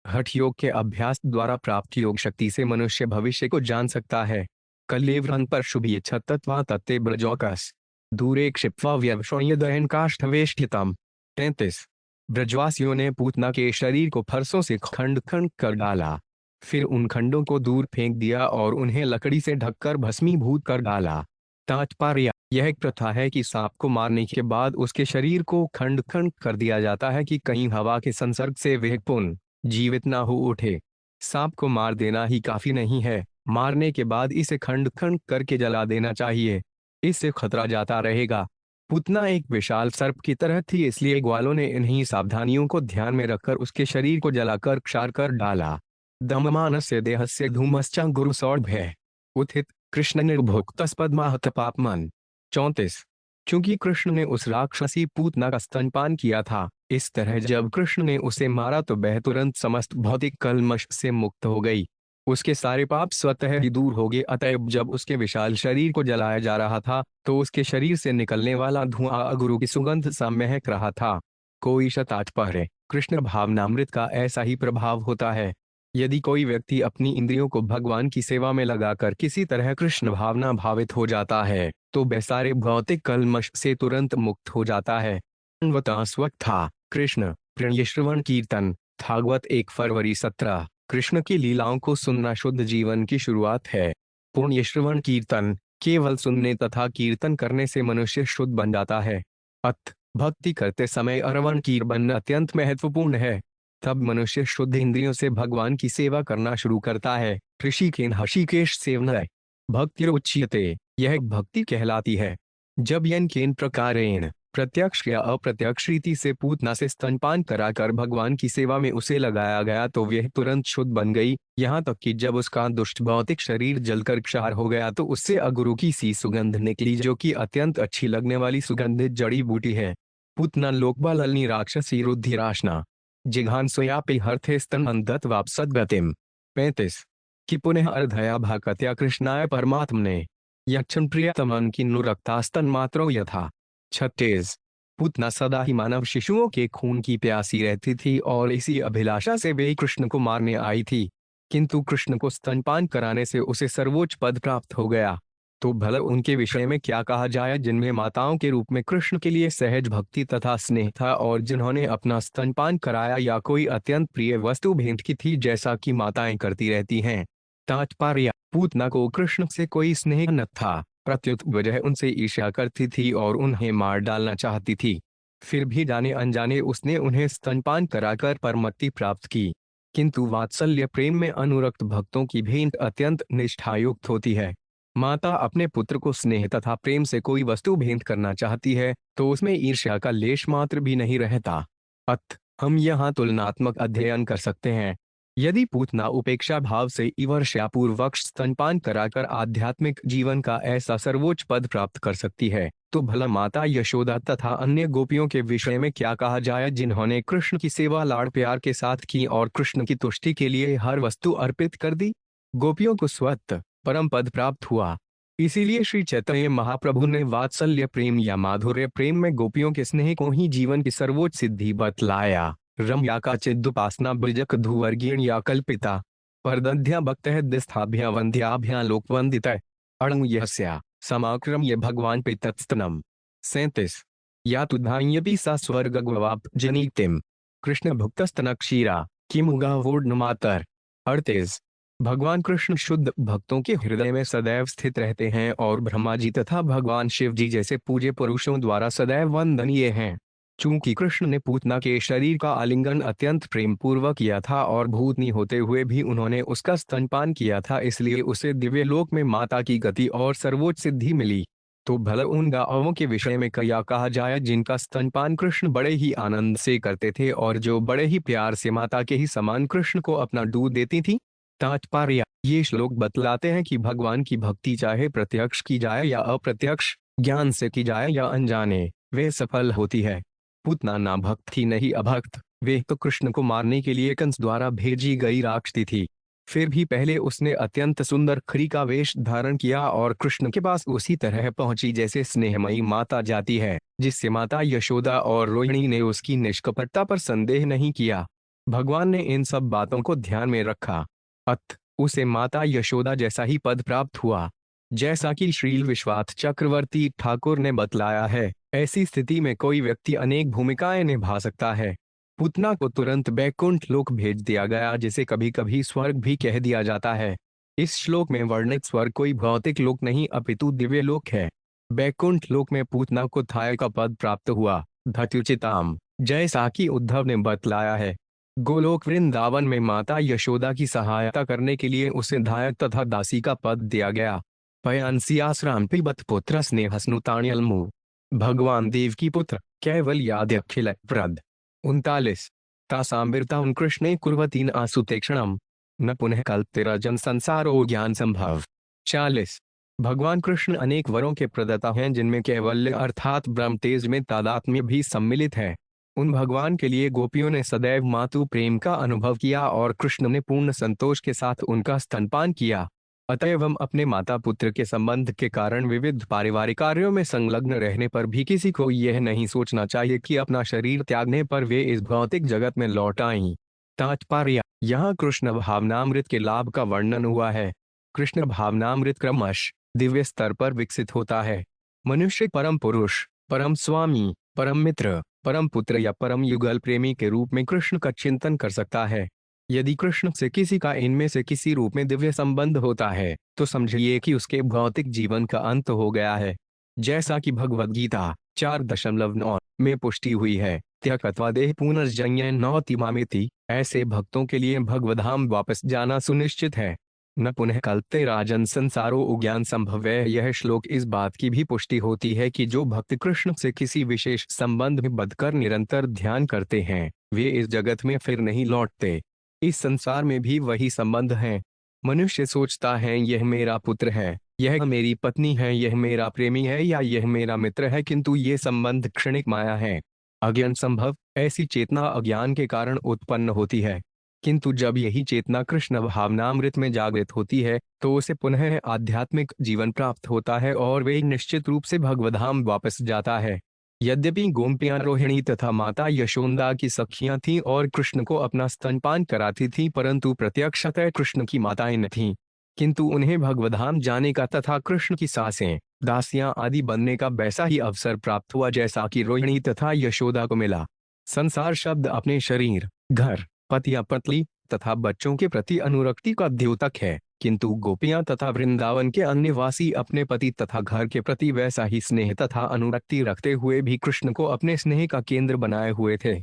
हठ योग के अभ्यास द्वारा प्राप्त योग शक्ति से मनुष्य भविष्य को जान सकता है। कलेवरन पर शुभि छत्तत्वा तत्ते ब्रजौकस दूरे क्षिप्वा व्यवशोयदयन काष्ठवेष्टितम। 33। ब्रजवासियों ने पूतना के शरीर को फरसों से खंड खंड कर डाला, फिर उन खंडों को दूर फेंक दिया और उन्हें लकड़ी से ढककर भस्मीभूत कर डाला। तात्पर्य: यह एक प्रथा है कि सांप को मारने के बाद उसके शरीर को खंड खंड कर दिया जाता है कि कहीं हवा के संसर्ग से वह पुनः जीवित ना हो उठे। सांप को मार देना ही काफी नहीं है, मारने के बाद इसे खंड खंड करके जला देना चाहिए, इससे खतरा जाता रहेगा। पूतना एक विशाल सर्प की तरह थी, इसलिए ग्वालों ने इन्हीं सावधानियों को ध्यान में रखकर उसके शरीर को जलाकर क्षार कर डाला। दममानस्य देहस्य धूमश्च गुरु सौरभ्य उत्थित कृष्ण निर्भुक्तस्पद्माहत पापमन। 34। चूंकि कृष्ण ने उस राक्षसी पूतना का स्तनपान किया था, इस तरह जब कृष्ण ने उसे मारा तो वह तुरंत समस्त भौतिक कल्मश से मुक्त हो गई, उसके सारे पाप स्वतः ही दूर हो गए। अतएव जब उसके विशाल शरीर को जलाया जा रहा था तो उसके शरीर से निकलने वाला धुआं अगुरु की सुगंध सा महक रहा था। कोई तात्पर्य: कृष्ण भावनामृत का ऐसा ही प्रभाव होता है। यदि कोई व्यक्ति अपनी इंद्रियों को भगवान की सेवा में लगाकर किसी तरह कृष्ण भावना भावित हो जाता है तो वह सारे भौतिक कल्मश से तुरंत मुक्त हो जाता है। था कृष्ण प्रिय श्रवण कीर्तन भागवत 1 फरवरी 17। कृष्ण की लीलाओं को सुनना शुद्ध जीवन की शुरुआत है। पुण्य श्रवण कीर्तन केवल सुनने तथा कीर्तन करने से मनुष्य शुद्ध बन जाता है। अत भक्ति करते समय अरवण कीर्तन अत्यंत महत्वपूर्ण है। तब मनुष्य शुद्ध इंद्रियों से भगवान की सेवा करना शुरू करता है। ऋषिकेन हृषिकेश सेवनय भक्तिरुच्यते, यह भक्ति कहलाती है। जब यन प्रकारेण प्रत्यक्ष या अप्रत्यक्ष रीति से पूतना से स्तनपान कराकर भगवान की सेवा में उसे लगाया गया तो वह तुरंत शुद्ध बन गई। यहाँ तक कि जब उसका दुष्ट भौतिक शरीर जलकर क्षार हो गया तो उससे अगुरु की सी सुगंध निकली, जो कि अत्यंत अच्छी लगने वाली सुगंधित जड़ी बूटी है। पूतना लोकबालनी राक्षसी रुधिराशना जिघान सोयापि हर्थे स्तन अंधत वापसद गतिम। 35। कि पुनः अर्धया भाकत्या कृष्णाय परमात्मने यक्षण प्रियतमन की नुरक्ता स्तन मात्रो यथा। 36। पूतना सदा ही मानव शिशुओं के खून की प्यासी रहती थी और इसी अभिलाषा से वे कृष्ण को मारने आई थी, किंतु कृष्ण को स्तनपान कराने से उसे सर्वोच्च पद प्राप्त हो गया। तो भला उनके विषय में क्या कहा जाए, जिनमें माताओं के रूप में कृष्ण के लिए सहज भक्ति तथा स्नेह था और जिन्होंने अपना स्तनपान कराया या कोई अत्यंत प्रिय वस्तु भेंट की थी, जैसा कि माताएं करती रहती हैं। तात्पर्य: पूतना को कृष्ण से कोई स्नेह न था, प्रत्युत वजह उनसे ईर्ष्या करती थी और उन्हें मार डालना चाहती थी। फिर भी जाने अनजाने उसने उन्हें स्तनपान कराकर परमति प्राप्त की। किंतु वात्सल्य प्रेम में अनुरक्त भक्तों की भेंट अत्यंत निष्ठायुक्त होती है। माता अपने पुत्र को स्नेह तथा प्रेम से कोई वस्तु भेंट करना चाहती है तो उसमें ईर्ष्या का लेश मात्र भी नहीं रहता। अत हम यहाँ तुलनात्मक अध्ययन कर सकते हैं। यदि पूतना उपेक्षा भाव से ईर्ष्यापूर्वक स्तनपान कराकर आध्यात्मिक जीवन का ऐसा सर्वोच्च पद प्राप्त कर सकती है, तो भला माता यशोदा तथा अन्य गोपियों के विषय में क्या कहा जाए, जिन्होंने कृष्ण की सेवा लाड़ प्यार के साथ की और कृष्ण की तुष्टि के लिए हर वस्तु अर्पित कर दी। गोपियों को स्वतः परम पद प्राप्त हुआ। इसीलिए श्री चैतन्य महाप्रभु ने वात्सल्य प्रेम या माधुर्य प्रेम में गोपियों के स्नेह को ही जीवन की सर्वोच्च सिद्धि बतलाया। रम्या का चिदुपासना ब्रजक धुवर्गीण या कल्पिता परदध्या भक्त दिस्थाभ्या वंद्याभ्या लोकवंदित अणु यस्या समाक्रम ये भगवान पे तत्स्तनम 37 या तुधान्यपि सा स्वर्ग गवाप जनीतिम कृष्ण भुक्तस्तन क्षीरा किमुगा वोड मातर 38 भगवान कृष्ण शुद्ध भक्तों के हृदय में सदैव स्थित रहते हैं और ब्रह्मा जी तथा भगवान शिव जी जैसे पूज्य पुरुषों द्वारा सदैव वंदनीय हैं। चूंकि कृष्ण ने पूतना के शरीर का आलिंगन अत्यंत प्रेम पूर्वक किया था और भूतनी होते हुए भी उन्होंने उसका स्तनपान किया था, इसलिए उसे दिव्य लोक में माता की गति और सर्वोच्च सिद्धि मिली। तो भला उन गायों के विषय में क्या कहा जाए जिनका स्तनपान कृष्ण बड़े ही आनंद से करते थे और जो बड़े ही प्यार से माता के ही समान कृष्ण को अपना दूध देती थी। तात्पर्य ये श्लोक बतलाते हैं कि भगवान की भक्ति चाहे प्रत्यक्ष की जाए या अप्रत्यक्ष, ज्ञान से की जाए या अनजाने, वे सफल होती है। पूतना ना भक्त थी नहीं अभक्त, वे तो कृष्ण को मारने के लिए कंस द्वारा भेजी गई राक्षसी थी। फिर भी पहले उसने अत्यंत सुंदर खरी का वेश धारण किया और कृष्ण के पास उसी तरह पहुंची जैसे स्नेहमयी माता जाती है, जिससे माता यशोदा और रोहिणी ने उसकी निष्कपटता पर संदेह नहीं किया। भगवान ने इन सब बातों को ध्यान में रखा, अत उसे माता यशोदा जैसा ही पद प्राप्त हुआ, जैसा कि श्रील विश्वात चक्रवर्ती ठाकुर ने बतलाया है। ऐसी स्थिति में कोई व्यक्ति अनेक भूमिकाएं निभा सकता है। पूतना को तुरंत बैकुंठ लोक भेज दिया गया, जिसे कभी कभी स्वर्ग भी कह दिया जाता है। इस श्लोक में वर्णित स्वर्ग कोई भौतिक लोक नहीं अपितु दिव्य लोक है। बैकुंठ लोक में पूतना को थाय का पद प्राप्त हुआ, धत्युचिताम, जैसा कि उद्धव ने बतलाया है। गोलोक वृंदावन में माता यशोदा की सहायता करने के लिए उसे धायक तथा दासी का पद दिया गया। पयांसियाश्राम पिबत पुत्र स्नेहस्नुताण्यलमु, भगवान देव की पुत्र केवल यादखिल प्रद 39 तासाम्बिरता कृष्णे कुर्वतीन आसुतेक्षणम न पुनः कल्पतिरजन संसारो ज्ञान संभव 40 भगवान कृष्ण अनेक वरों के प्रदाता हैं, जिनमें कैवल्य अर्थात ब्रह्म तेज में तादात्म्य भी सम्मिलित है। उन भगवान के लिए गोपियों ने सदैव मातु प्रेम का अनुभव किया और कृष्ण ने पूर्ण संतोष के साथ उनका स्तनपान किया। अतएव हम अपने माता पुत्र के संबंध के कारण विविध पारिवारिक कार्यों में संलग्न रहने पर भी किसी को यह नहीं सोचना चाहिए कि अपना शरीर त्यागने पर वे इस भौतिक जगत में लौट आएं। तात्पर्य यहाँ कृष्ण भावनामृत के लाभ का वर्णन हुआ है। कृष्ण भावनामृत क्रमश दिव्य स्तर पर विकसित होता है। मनुष्य परम पुरुष, परम स्वामी, परम मित्र, परम पुत्र या परम युगल प्रेमी के रूप में कृष्ण का चिंतन कर सकता है। यदि कृष्ण से किसी का इनमें से किसी रूप में दिव्य संबंध होता है तो समझिए कि उसके भौतिक जीवन का अंत हो गया है। जैसा कि भगवद गीता 4.9 में पुष्टि हुई है, त्यक्त्वा देह पुनर्जन्य नौतिमामिति, ऐसे भक्तों के लिए भगवधाम वापस जाना सुनिश्चित है। न पुनः कल्पते राजन संसारो ज्ञान संभव है। यह श्लोक इस बात की भी पुष्टि होती है कि जो भक्त कृष्ण से किसी विशेष संबंध में बंधकर निरंतर ध्यान करते हैं, वे इस जगत में फिर नहीं लौटते। इस संसार में भी वही संबंध है। मनुष्य सोचता है यह मेरा पुत्र है, यह मेरी पत्नी है, यह मेरा प्रेमी है या यह मेरा मित्र है, किंतु ये संबंध क्षणिक माया है, अज्ञान संभव। ऐसी चेतना अज्ञान के कारण उत्पन्न होती है, किंतु जब यही चेतना कृष्ण भावनामृत में जागृत होती है तो उसे पुनः आध्यात्मिक जीवन प्राप्त होता है और वे निश्चित रूप से भगवधाम वापस जाता है। यद्यपि गोपियां रोहिणी तथा माता यशोदा की सखियां थीं और कृष्ण को अपना स्तनपान कराती थीं, परंतु प्रत्यक्षतः कृष्ण की माताएं न थीं, किंतु उन्हें भगवधाम जाने का तथा कृष्ण की सासें, दासियां आदि बनने का वैसा ही अवसर प्राप्त हुआ जैसा कि रोहिणी तथा यशोदा को मिला। संसार शब्द अपने शरीर, घर, पति या पत्नी तथा बच्चों के प्रति अनुरक्ति का द्योतक है, किंतु गोपियां तथा वृंदावन के अन्य वासी अपने पति तथा घर के प्रति वैसा ही स्नेह तथा अनुरक्ति रखते हुए भी कृष्ण को अपने स्नेह का केंद्र बनाए हुए थे।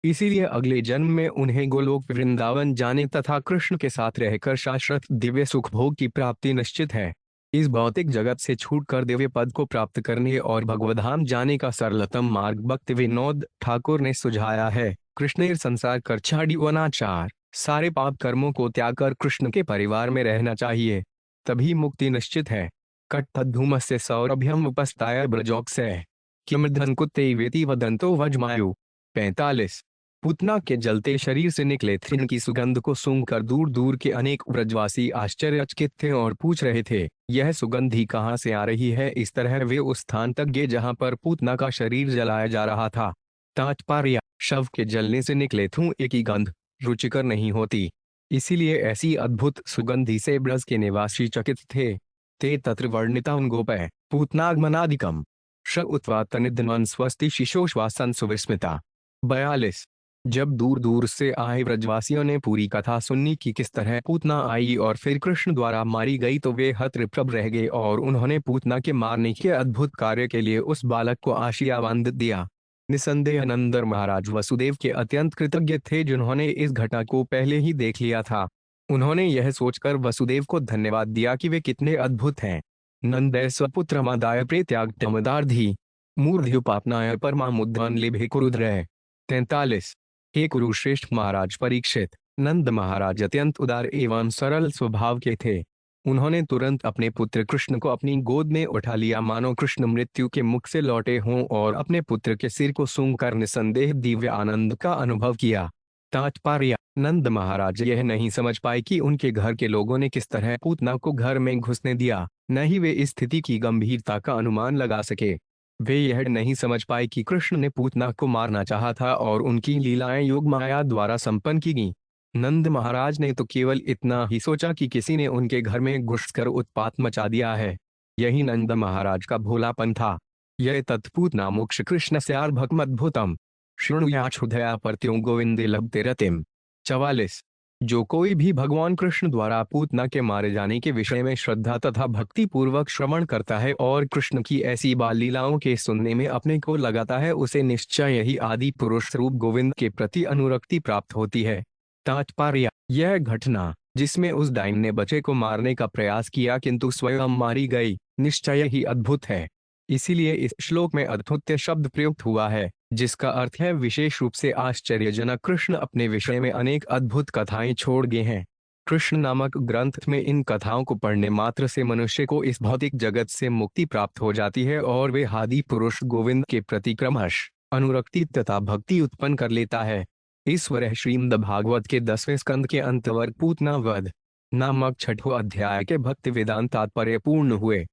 इसीलिए अगले जन्म में उन्हें गोलोक वृंदावन जाने तथा कृष्ण के साथ रहकर शाश्वत दिव्य सुख भोग की प्राप्ति निश्चित है। इस भौतिक जगत से छूटकर दिव्य पद को प्राप्त करने और भगवधाम जाने का सरलतम मार्ग भक्ति विनोद ठाकुर ने सुझाया है। कृष्ण संसार कर छाड़ी वनाचार, सारे पाप कर्मों को त्याग कर कृष्ण के परिवार में रहना चाहिए, तभी मुक्ति निश्चित है। कट्टधूम से सौरभ्यम उपस्ताय ब्रजोक से किमर्धन कुत्ते वेति वदंतो वजमायु। 45। पूतना के जलते शरीर से निकले तृण की सुगंध को सूंघकर दूर दूर के अनेक ब्रजवासी आश्चर्यचकित थे और पूछ रहे थे, यह सुगंधी कहाँ से आ रही है। इस तरह वे उस स्थान तक गए जहाँ पर पूतना का शरीर जलाया जा रहा था। तात्पर्य, शव के जलने से निकले धुएं की गंध रुचिकर नहीं होती, इसीलिए ऐसी अद्भुत सुगंधी से ब्रज के निवासी चकित थे। ते तत्र वर्णिता गोपय पूतनागमनादिकम श उत्वा तनिधन स्वस्ति शिशोश्वासन सुविस्मिता। 42। जब दूर दूर से आए ब्रजवासियों ने पूरी कथा सुननी कि किस तरह पूतना आई और फिर कृष्ण द्वारा मारी गई तो वे हतप्रभ रह गए और उन्होंने पूतना के मारने के अद्भुत कार्य के लिए उस बालक को आशीर्वाद दिया। निसंदेह नंदन महाराज वसुदेव के अत्यंत कृतज्ञ थे जिन्होंने इस घटना को पहले ही देख लिया था। उन्होंने यह सोचकर वसुदेव को धन्यवाद दिया कि वे कितने अद्भुत हैं। नंदय स्वपुत्रमादाय प्रेत्याग तमदार्धी मूर्ध्युपापनाय परमामुद्वन लिभे कुरुद्रय। 43। हे कुरुश्रेष्ठ महाराज परीक्षित, नंद महाराज अत्यंत उदार एवं सरल स्वभाव के थे। उन्होंने तुरंत अपने पुत्र कृष्ण को अपनी गोद में उठा लिया मानो कृष्ण मृत्यु के मुख से लौटे हों और अपने पुत्र के सिर को सूंघकर निसंदेह दिव्य आनंद का अनुभव किया। तात्पर्य, नंद महाराज यह नहीं समझ पाए कि उनके घर के लोगों ने किस तरह पूतना को घर में घुसने दिया, न ही वे इस स्थिति की गंभीरता का अनुमान लगा सके। वे यह नहीं समझ पाए कि कृष्ण ने पूतना को मारना चाहा था और उनकी लीलाएं योग माया द्वारा संपन्न की गईं। नंद महाराज ने तो केवल इतना ही सोचा कि किसी ने उनके घर में घुसकर उत्पात मचा दिया है। यही नंद महाराज का भोलापन था। यह तत्पूतना मोक्ष कृष्ण स्यार्भकमद्भुतम शृणुयाक्षुधया पर्त्यों गोविंदे लभते रतिम। 44। जो कोई भी भगवान कृष्ण द्वारा पूतना के मारे जाने के विषय में श्रद्धा तथा भक्ति पूर्वक श्रवण करता है और कृष्ण की ऐसी बाल लीलाओं के सुनने में अपने को लगाता है, उसे निश्चय यही आदि पुरुष रूप गोविंद के प्रति अनुरक्ति प्राप्त होती है। तात्पर्य, यह घटना जिसमें उस डाइन ने बच्चे को मारने का प्रयास किया किंतु स्वयं मारी गई, निश्चय ही अद्भुत है। इसीलिए इस श्लोक में अद्भुत शब्द प्रयुक्त हुआ है, जिसका अर्थ है विशेष रूप से आश्चर्यजनक। कृष्ण अपने विषय में अनेक अद्भुत कथाएं छोड़ गए हैं। कृष्ण नामक ग्रंथ में इन कथाओं को पढ़ने मात्र से मनुष्य को इस भौतिक जगत से मुक्ति प्राप्त हो जाती है और वे आदि पुरुष गोविंद के प्रति क्रमश अनुरक्ति तथा भक्ति उत्पन्न कर लेता है। ईश्वर श्रीमद् भागवत के 10वें स्कंद के अंतवर्ग पूतना वध नामक 6ठो अध्याय के भक्ति वेदांत तात्पर्य पूर्ण हुए।